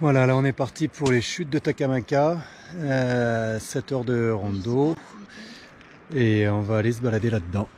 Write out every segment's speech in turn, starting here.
Voilà, là on est parti pour les chutes de Takamaka, 7 heures de rando et on va aller se balader là-dedans.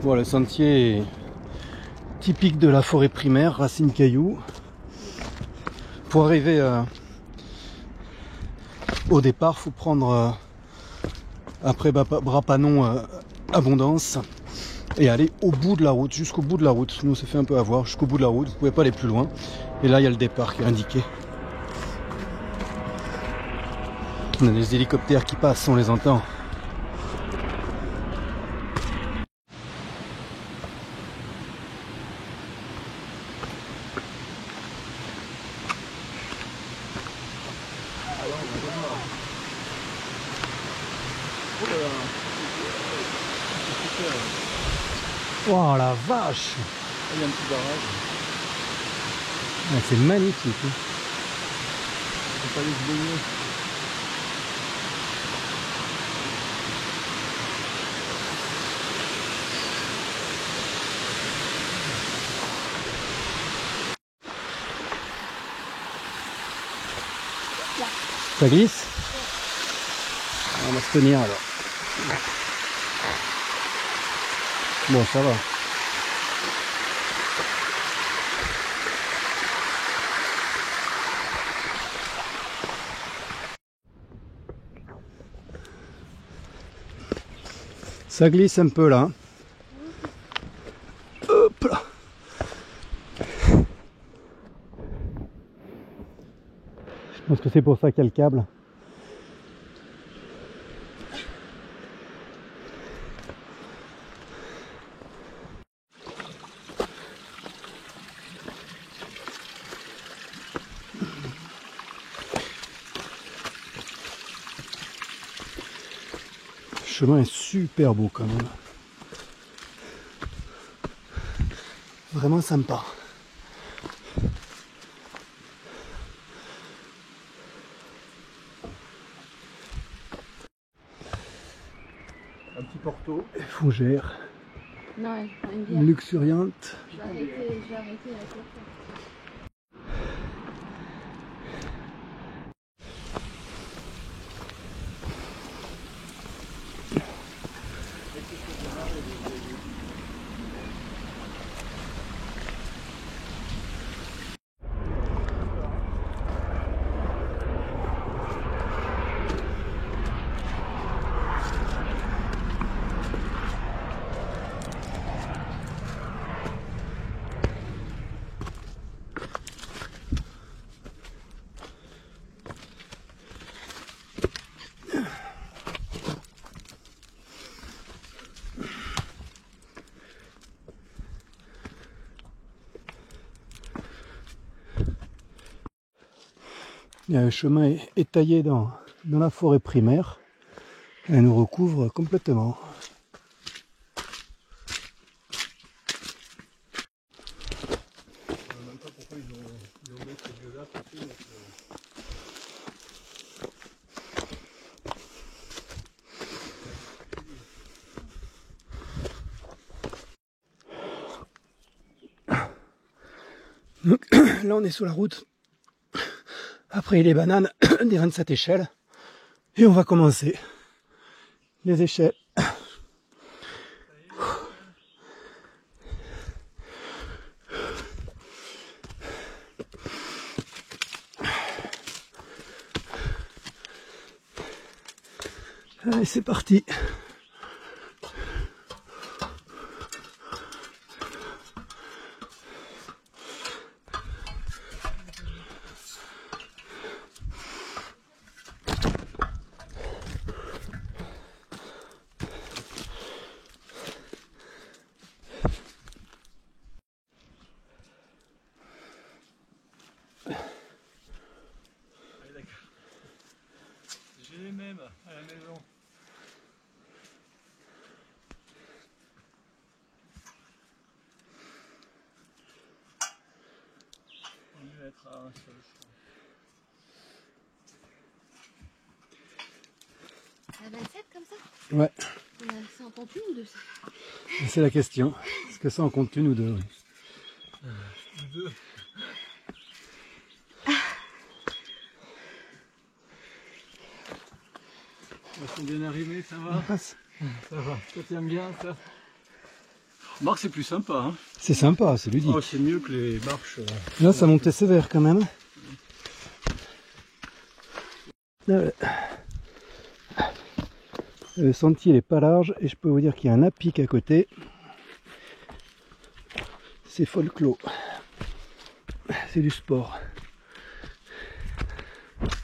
Bon, le sentier est typique de la forêt primaire, racine cailloux. Pour arriver au départ, faut prendre après Brapanon Abondance et aller au bout de la route, jusqu'au bout de la route. Nous on s'est fait un peu avoir jusqu'au bout de la route, vous pouvez pas aller plus loin. Et là il y a le départ qui est indiqué. On a des hélicoptères qui passent, on les entend. Oh la vache! Il y a un petit barrage. Ah, c'est magnifique. On peut pas aller se baigner. Ça glisse? On va se tenir alors. Bon, ça va. Ça glisse un peu là. Hop là. Je pense que c'est pour ça qu'il y a le câble. Le chemin est super beau quand même. Vraiment sympa. Un petit porto. Fougères. Non, une bière. Luxuriante. Je vais arrêter la course. Le chemin est taillé dans la forêt primaire. Elle nous recouvre complètement. Même pas pourquoi ils ont mis ces vieux arbres ici, donc, Donc là on est sur la route. Après les bananes des 27 échelles. Et on va commencer les échelles. Allez, c'est parti. même à la maison. On va mettre à un seul, je À 27 comme ça? Ouais, Ça en compte une ou deux ça? c'est la question. Est-ce que ça en compte une ou deux? Oui. crois. Deux. Ils sont bien arrimés, ça va? Ça va. Ça tient bien, ça? Marc, c'est plus sympa, hein? C'est sympa, c'est ludique. Oh, c'est mieux que les marches. Là, ça montait sévère quand même. Le sentier n'est pas large et je peux vous dire qu'il y a un à-pic à côté. C'est folklore. C'est du sport.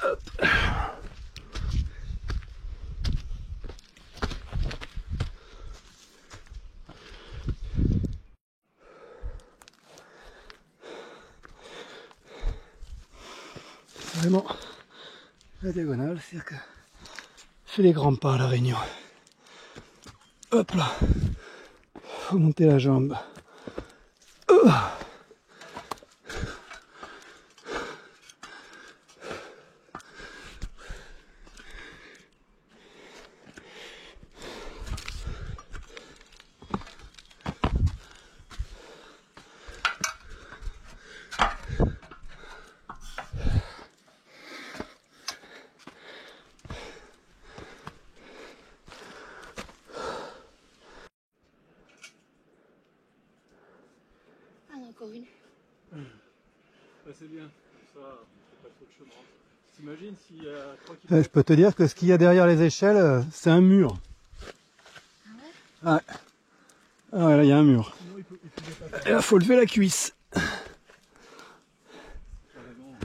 Hop. C'est vraiment la diagonale, c'est-à-dire que je fais les grands pas à la Réunion. Hop là, faut monter la jambe. Ah, encore une. Bah, c'est bien, ça, c'est pas trop de chemin. T'imagines s'il y a 3 km. Je peux te dire que ce qu'il y a derrière les échelles, c'est un mur. Ah ouais? Ouais. Ah ouais, là il y a un mur. Sinon, il pouvait pas faire. Et là faut lever la cuisse. Carrément.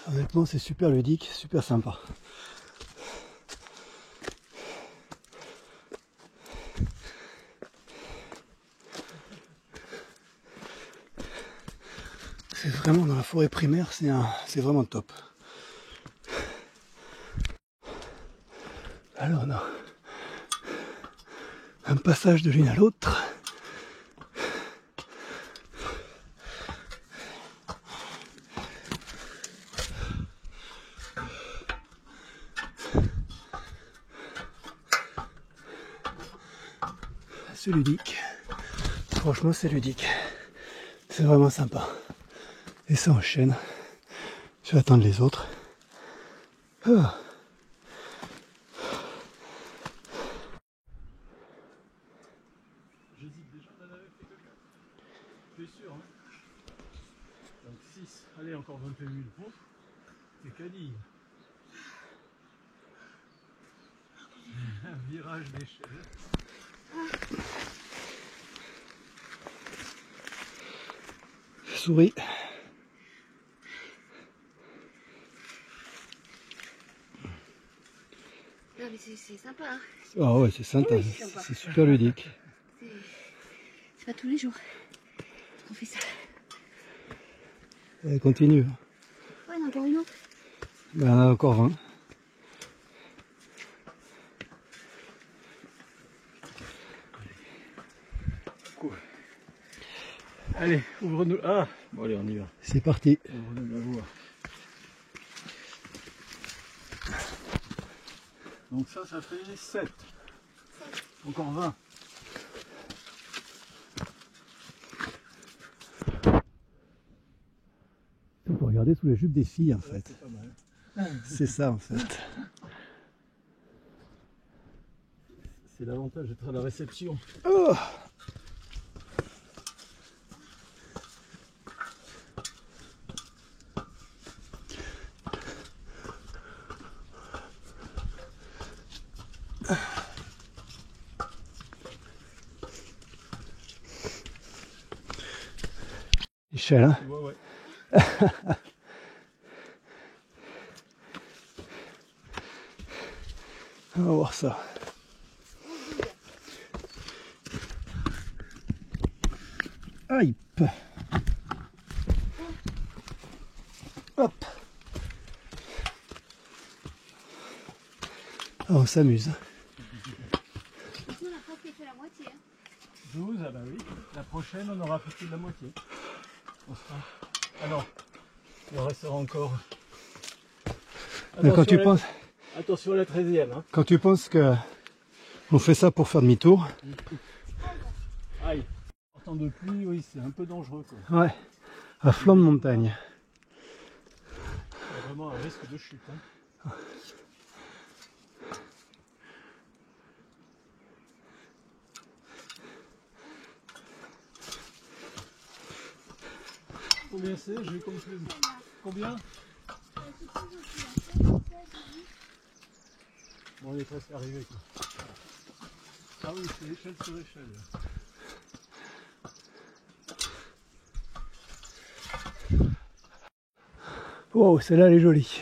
Honnêtement c'est super ludique, super sympa. C'est vraiment dans la forêt primaire, c'est vraiment top. Alors on a un passage de l'une à l'autre. C'est ludique. Franchement c'est ludique. C'est vraiment sympa. Et ça enchaîne. Je vais attendre les autres. Ah. J'hésite déjà, on en avait fait que 4. Je suis sûr, hein. Donc 6, allez, encore 21 000 pompes. Et Cadille. Un virage d'échelle. Souris. Non mais c'est sympa, hein. Ah ouais, c'est sympa, Oui, c'est sympa. c'est super ludique. C'est pas tous les jours qu'on fait ça. Allez, continue. Ouais, il y en a encore une autre. Ben, il y en a encore 20. Cool. Allez, ouvre-nous. Ah, bon, allez, on y va. C'est parti. Ouvre-nous la voie. Donc ça fait 7. Encore 20. On peut regarder sous les jupes des filles en fait. C'est pas mal. C'est ça en fait. C'est l'avantage d'être à la réception. Oh, Michel, hein? Ouais, ouais. On va voir ça. Aïe. Hop. Ah, on s'amuse. Nous, on a presque fait la moitié. Hein. 12, ah bah oui. La prochaine, on aura fait plus de la moitié. On sera... Ah non, il en restera encore. Mais quand tu la... penses, Attention à la 13e. Hein. quand tu penses que on fait ça pour faire demi-tour, Aïe. En temps de pluie, oui, c'est un peu dangereux. Quoi. ouais, à flanc de montagne. Il y a vraiment un risque de chute. Hein. Combien c'est? Je vais compter. Combien? Bon, on est presque arrivé. Quoi. Ah oui, c'est échelle sur échelle. Wow, celle-là elle est jolie.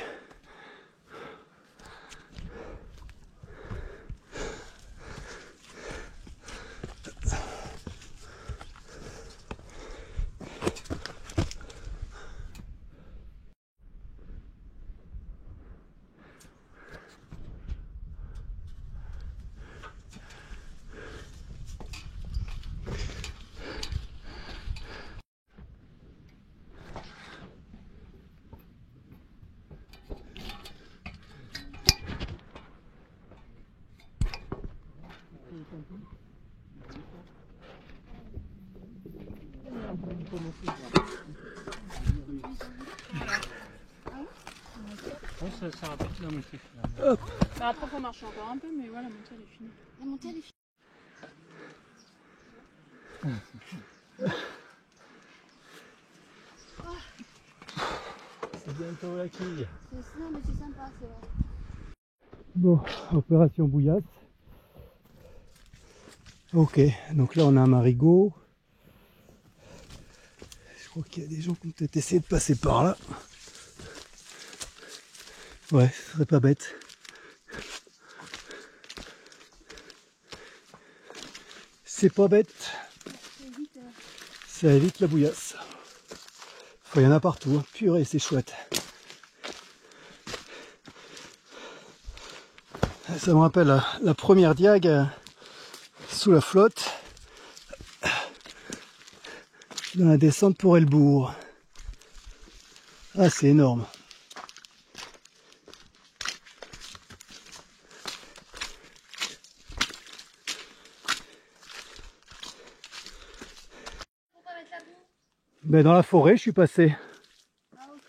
Ça va partir la montée. Bah, après, faut marcher encore un peu, mais voilà, la montée elle est finie. La montée elle est finie. C'est bientôt la quille. C'est ça, mais c'est sympa, c'est vrai. Bon, opération bouillasse. Ok, donc là on a un marigot. Je crois qu'il y a des gens qui ont peut-être essayé de passer par là. Ouais, ce serait pas bête. C'est pas bête. Ça évite la bouillasse. Il y en a partout, hein. Purée, c'est chouette. Ça me rappelle la première diag sous la flotte dans la descente pour Elbourg. Ah, c'est énorme. Pourquoi mettre la boue? Ben, dans la forêt, je suis passé. Ah, ok.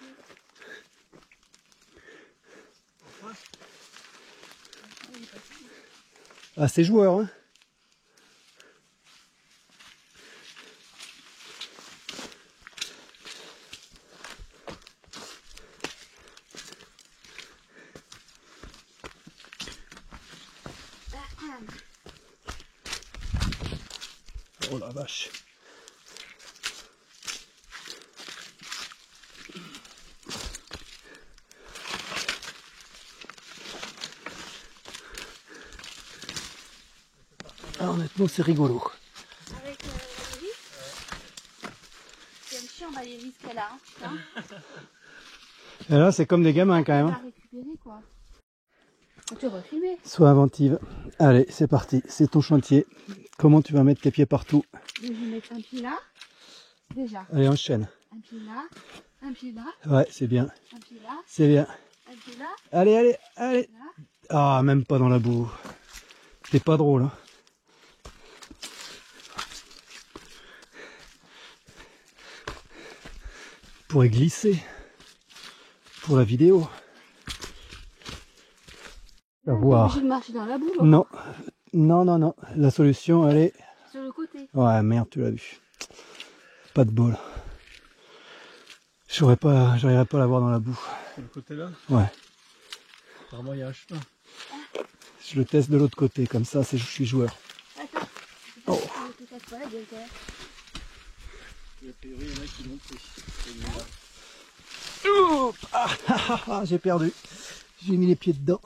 Ah, c'est joueur, hein. Oh la vache. Ah, honnêtement, c'est rigolo. Avec les vis. C'est chiant, bah, les vis qu'elle a. Hein. Et là, c'est comme des gamins quand On même. va Hein. récupérer quoi. Tu vas filmer. Sois inventive. Allez, c'est parti. C'est ton chantier. Comment tu vas mettre tes pieds partout? Je vais mettre un pied là. Déjà. Allez, enchaîne. Un pied là. Un pied là. Ouais, c'est bien. Un pied là. C'est bien. Un pied là. Allez, allez, allez. Là. Ah, même pas dans la boue. C'est pas drôle. Hein. Je pourrais glisser pour la vidéo. À voir. Obligé de marcher dans la boue. Là. Non, non, non, non. La solution, elle est... Sur le côté. Ouais, merde, tu l'as vu. Pas de bol. J'arriverai pas à l'avoir dans la boue. Sur le côté là? Ouais. Apparemment, il y a un chemin. Je le teste de l'autre côté, comme ça, je suis joueur. Attends. Oh. Je te casse pas la gueule, toi. a priori, il y en a qui l'ont pris. J'ai perdu. J'ai mis les pieds dedans.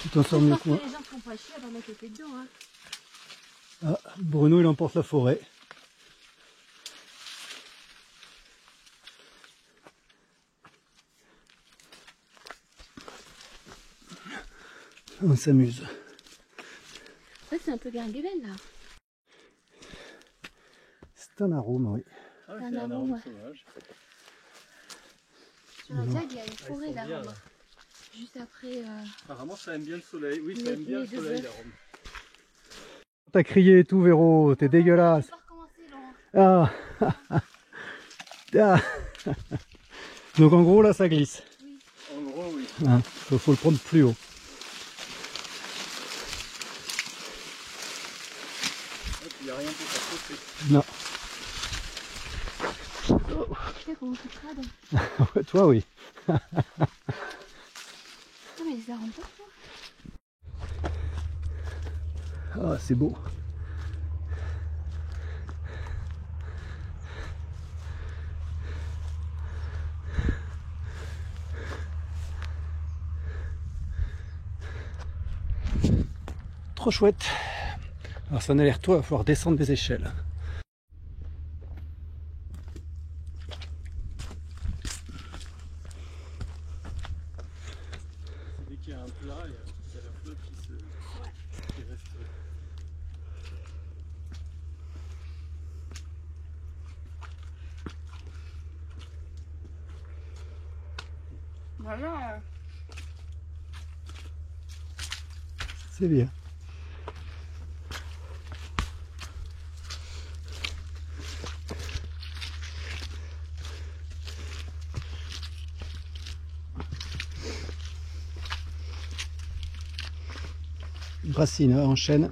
Tu t'en sors mieux que moi. Les gens ne font pas chier à pas mettre les pieds dedans. Hein. Ah, Bruno il emporte la forêt. On s'amuse. Ouais, c'est un peu Guinguelen là. C'est un arôme, oui. Ah, Un c'est un arôme, arbre ouais. sauvage. Sur la diag, il y a une forêt sont là. bien, là. Juste après. Apparemment, ça aime bien le soleil. Oui, ça Les aime bien le pieds de soleil, bœuf. l'arôme. T'as crié et tout, Véro, t'es dégueulasse. Je vais pas recommencer, Laurent. Ah. Ah. Donc en gros là ça glisse. En gros, oui. Hein, faut le prendre plus haut. Il n'y a rien pour s'approcher. Non. Putain, comment tu crades? Toi oui. Non, mais ils arrondent pas, toi. Ah c'est beau. Trop chouette. Alors c'est un aller-retour, il va falloir descendre des échelles. Dès qu'il y a un plat, il y a la flotte qui reste. Voilà. C'est bien. Racine en chêne.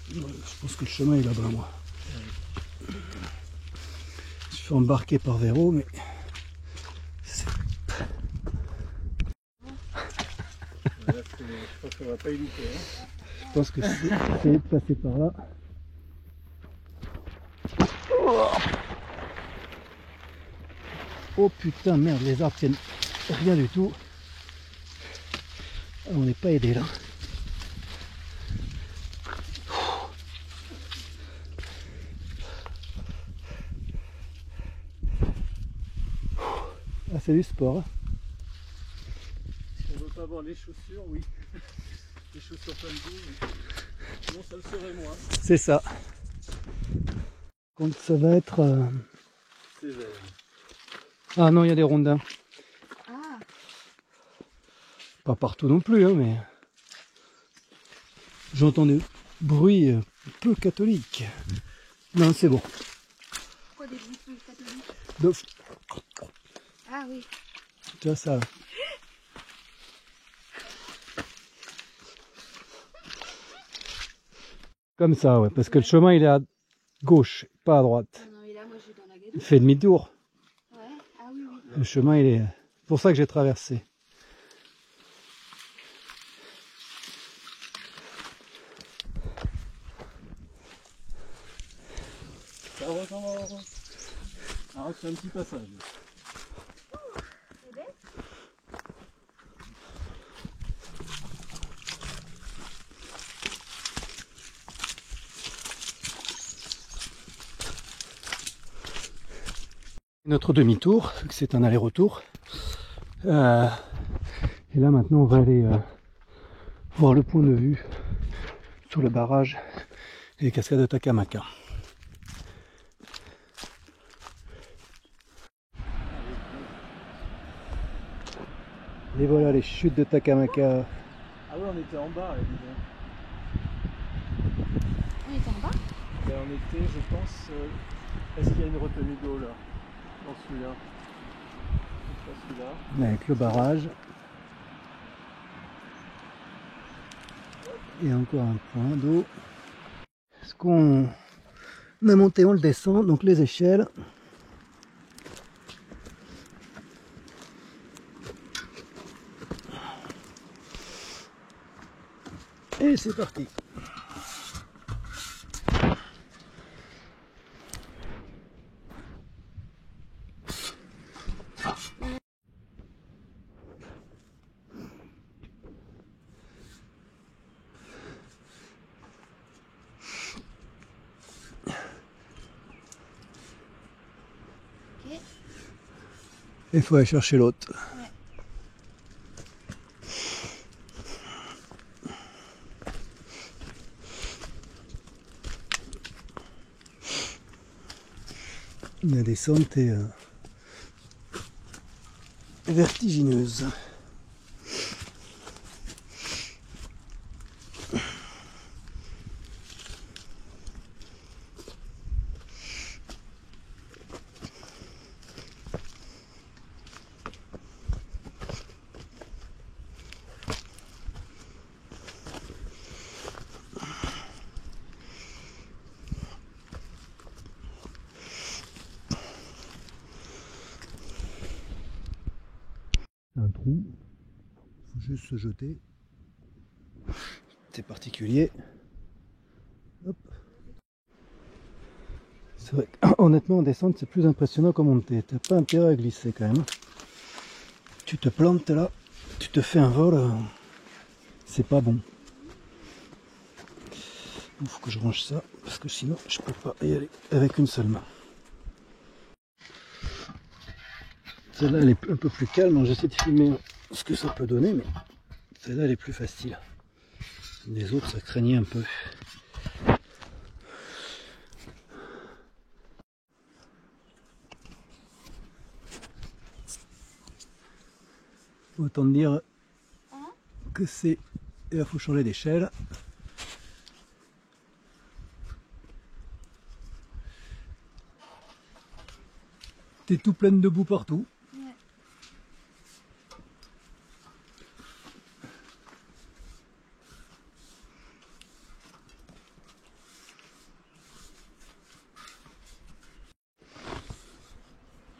Je pense que le chemin est là-bas, moi. Je suis embarqué par Véro, mais... Là, je pense qu'on va pas y louper. Hein. Je pense que c'est de passer par là. Oh putain, merde, les arbres tiennent rien du tout. Ah, on n'est pas aidé là. Ah, c'est du sport. Hein. Si on veut pas avoir les chaussures, oui. Les chaussures plein de boue, oui. Sinon, ça le serait moins. C'est ça. Donc ça va être... C'est vert. Ah non, il y a des rondins. Ah, Pas partout non plus, hein, mais... J'entends des bruits peu catholiques. Non, c'est bon. pourquoi des bruits plus catholiques? Donc, Ah oui. tu vois ça. Comme ça, ouais, parce que le chemin il est à gauche, pas à droite. Non, mais là, moi, je suis dans la Il gadoue. fait demi-tour. Ouais, ah oui, oui. Le chemin il est... C'est pour ça que j'ai traversé. Ça ressemble. Ah, c'est un petit passage. C'est bête. Notre demi-tour, vu que c'est un aller-retour. Et là maintenant on va aller voir le point de vue sur le barrage et les cascades de Takamaka. Et voilà les chutes de Takamaka. Ah ouais, on était en bas, là, dis donc. On est en été, je pense. Est-ce qu'il y a une retenue d'eau là, dans celui-là? Pas celui-là. Avec le barrage. Et encore un point d'eau. Ce qu'on a monté, on le descend, donc les échelles. Et c'est parti. Ok. Il faut aller chercher l'autre. Ouais. La descente est vertigineuse. Un trou, faut juste se jeter. C'est particulier. Hop. C'est vrai que, honnêtement en descente c'est plus impressionnant qu'en montée. T'as pas intérêt à glisser quand même. Tu te plantes là, tu te fais un vol, c'est pas bon. Il faut que je range ça parce que sinon je peux pas y aller avec une seule main. Celle-là elle est un peu plus calme, j'essaie de filmer ce que ça peut donner, mais celle-là elle est plus facile. Les autres ça craignait un peu. Autant dire que c'est... Il faut changer d'échelle. T'es tout pleine de boue partout. Ouais.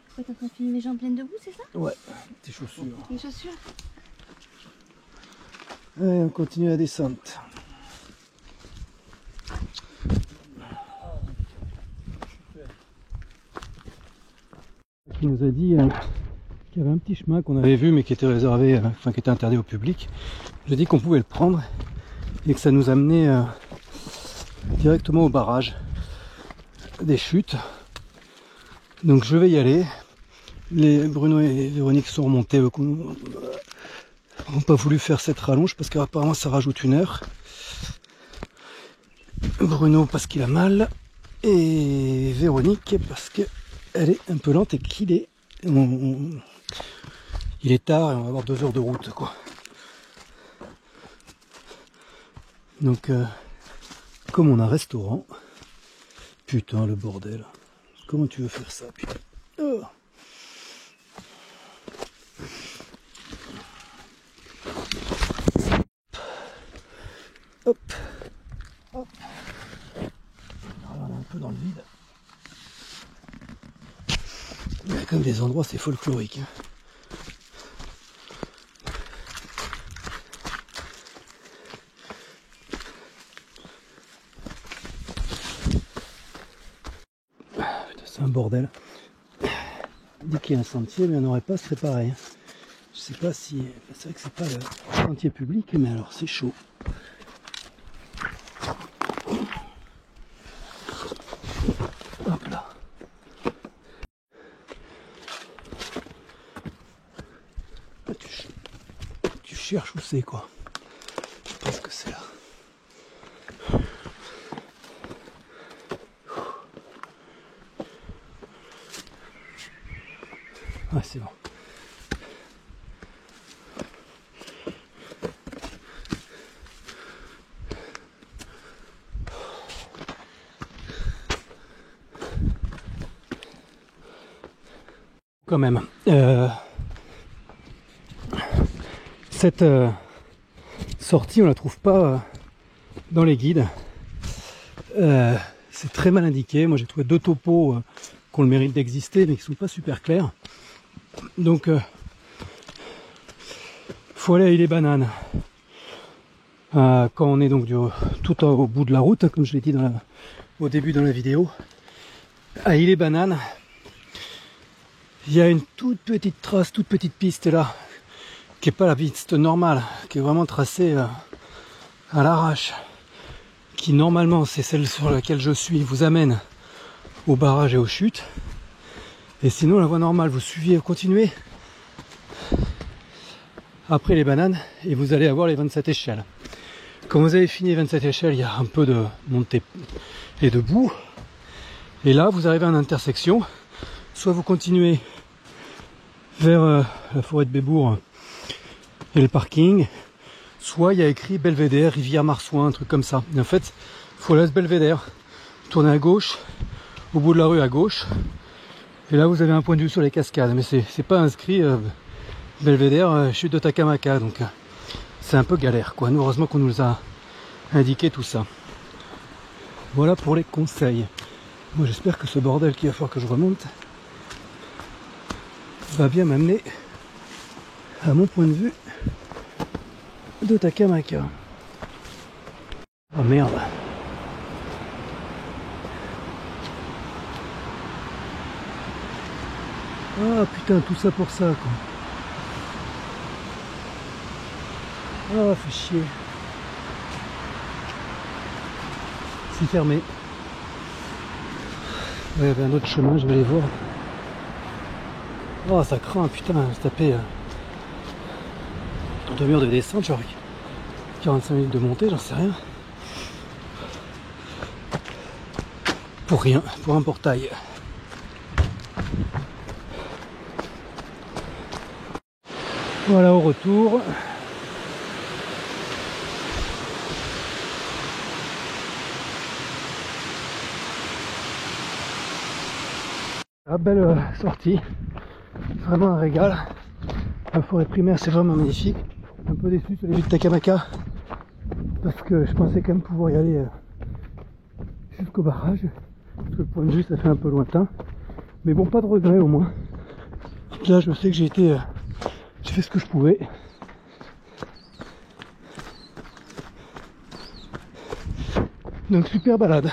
Pourquoi t'es en train de filmer mes jambes pleines de boue, c'est ça? Ouais, tes chaussures. Mes chaussures? Allez, on continue la descente. Il nous a dit qu'il y avait un petit chemin qu'on avait vu mais qui était réservé, enfin qui était interdit au public. Je dis qu'on pouvait le prendre et que ça nous amenait directement au barrage des chutes. Donc je vais y aller. Les Bruno et Véronique sont remontés, eux, n'ont pas voulu faire cette rallonge parce qu'apparemment ça rajoute 1 heure. Bruno parce qu'il a mal et Véronique parce qu'elle est un peu lente et qu'il est il est tard et on va avoir 2 heures de route quoi. Donc comme on a un restaurant, putain le bordel, comment tu veux faire ça putain. Oh. Hop, hop. Alors, on est un peu dans le vide. Il y a quand même des endroits, c'est folklorique. C'est un bordel. Il dit qu'il y a un sentier, mais on n'aurait pas, ce serait pareil. Je sais pas si... C'est vrai que c'est pas le sentier public, mais alors c'est chaud. Hop là. Là, tu cherches où c'est quoi. Je pense que c'est là. Ouais, c'est bon. quand même. Cette sortie, on la trouve pas dans les guides. C'est très mal indiqué. Moi, j'ai trouvé 2 topos qui ont le mérite d'exister, mais qui sont pas super clairs. Donc, faut aller à Ille-et-Banane. Quand on est donc tout au bout de la route, comme je l'ai dit au début dans la vidéo, à Ille-et-Banane, il y a une toute petite trace, toute petite piste là, qui est pas la piste normale, qui est vraiment tracée à l'arrache, qui normalement c'est celle sur laquelle je suis, vous amène au barrage et aux chutes. Et sinon la voie normale, vous suivez, vous continuez après les bananes et vous allez avoir les 27 échelles. Quand vous avez fini les 27 échelles, il y a un peu de montée et de boue. Et là, vous arrivez à une intersection. Soit vous continuez vers la forêt de Bébourg et le parking, soit il y a écrit Belvédère, Rivière Marsouin, un truc comme ça. Et en fait, il faut aller à ce Belvédère, tourner à gauche, au bout de la rue à gauche, et là vous avez un point de vue sur les cascades. Mais c'est pas inscrit Belvédère, chute de Takamaka, donc c'est un peu galère quoi. Nous, heureusement qu'on nous a indiqué tout ça. Voilà pour les conseils. Moi j'espère que ce bordel qu'il va falloir que je remonte va bien m'amener à mon point de vue de Takamaka. Oh merde. Ah putain, tout ça pour ça quoi. Ah, fait chier. C'est fermé. Il y avait un autre chemin, je vais aller voir. Oh, ça craint, putain, se taper une demi-heure de descente, genre 45 minutes de montée, j'en sais rien. Pour rien, pour un portail. Voilà, au retour. Ah, belle sortie, vraiment un régal. La forêt primaire, c'est vraiment magnifique. Un peu déçu sur les vues de Takamaka parce que je pensais quand même pouvoir y aller jusqu'au barrage, parce que le point de vue ça fait un peu lointain, mais bon, pas de regret au moins. Là je sais que j'ai fait ce que je pouvais. Donc super balade,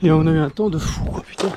et on a eu un temps de fou, oh, putain.